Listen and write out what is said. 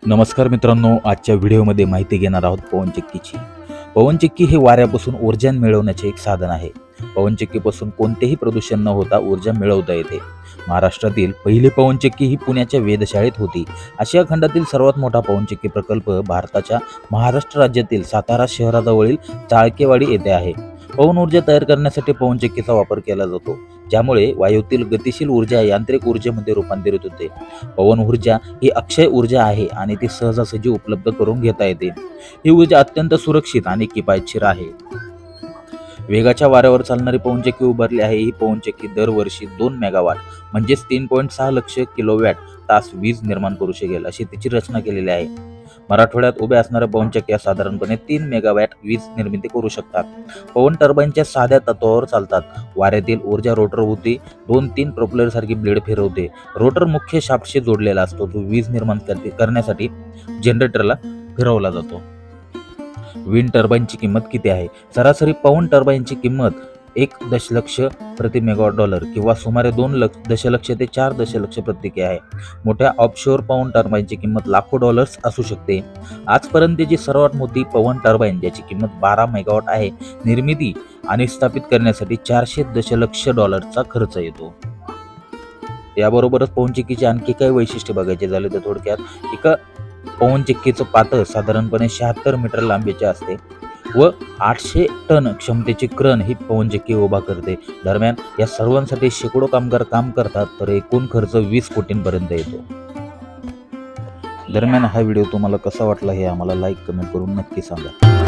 नमस्कार मित्रांनो, आजच्या व्हिडिओमध्ये माहिती घेणार आहोत पवनचक्कीची। पवनचक्की हे वाऱ्यापासून ऊर्जा मिळवण्याचे एक साधन आहे। पवनचक्कीपासून कोणतेही प्रदूषण न होता ऊर्जा मिळवता येते। महाराष्ट्रातील पहिली पवनचक्की ही पुण्याच्या वेधशाळेत होती। आशिया खंडातील सर्वात मोठा पवनचक्की प्रकल्प भारताच्या महाराष्ट्र राज्यातील सातारा शहराजवळील चाळकेवाडी येथे आहे। पवन ऊर्जा तयार करण्यासाठी पवनचक्कीचा वापर केला जातो, ज्यामुळे वायूतील गतिशील ऊर्जा यांत्रिक ऊर्जेमध्ये रूपांतरित होते। पवन ऊर्जा ही अक्षय ऊर्जा आहे आणि ती सहजासहजी उपलब्ध करून घेता येते। ही ऊर्जा अत्यंत सुरक्षित आणि किफायतशीर आहे। वेगाच्या वाऱ्यावर चालणारी पवनचक्की उभारली आहे। ही पवनचक्की दरवर्षी 2 मेगावॉट म्हणजेच 3.6 लक्ष किलोवॅट तास वीज निर्माण करू शकेल अशी तिची रचना केलेली आहे। मराठवाड्यात उभ्या असणाऱ्या पवनचक्क्या साधारणपणे 3 मेगावॅट वीज निर्मिती करू शकतात। पवन टर्बाईनच्या साध्या तत्वावर चालतात। वाऱ्यातील ऊर्जा रोटर होती 2-3 प्रोपेलर सारखी ब्लेड फिरवते। रोटर मुख्य शाफ्टशी जोडलेला असतो, जो वीज निर्माण करण्यासाठी जनरेटरला फिरवला जातो। विंड टर्बाईनची किंमत किती आहे? सरासरी पवन टर्बाईनची किंमत 1 दशलक्ष प्रति मेगावॉट डॉलर किंवा सुमारे 2 दशलक्ष ते 4 दशलक्ष प्रत्येकी आहे। मोठ्या ऑफशोर पवन टर्बाईनची किंमत लाखो डॉलर्स असू शकते। आजपर्यंतची सर्वात मोठी पवन टर्बाईन, ज्याची किंमत 12 मेगावॉट आहे, निर्मिती आणि स्थापित करण्यासाठी 400 दशलक्ष डॉलरचा खर्च येतो। याबरोबरच पवनचक्कीची आणखी काही वैशिष्ट्ये बघायचे झाले तर थोडक्यात एका पवनचक्कीचं पातळ साधारणपणे 76 मीटर लांबीचे असते व 800 टन क्षमतेची क्रेन ही पवनचक्की उभा करते। दरम्यान या सर्वांसाठी शेकडो कामगार काम करतात, तर एकूण खर्च 20 कोटींपर्यंत येतो। दरम्यान हा व्हिडिओ तुम्हाला कसा वाटला हे आम्हाला लाईक कमेंट करून नक्की सांगा।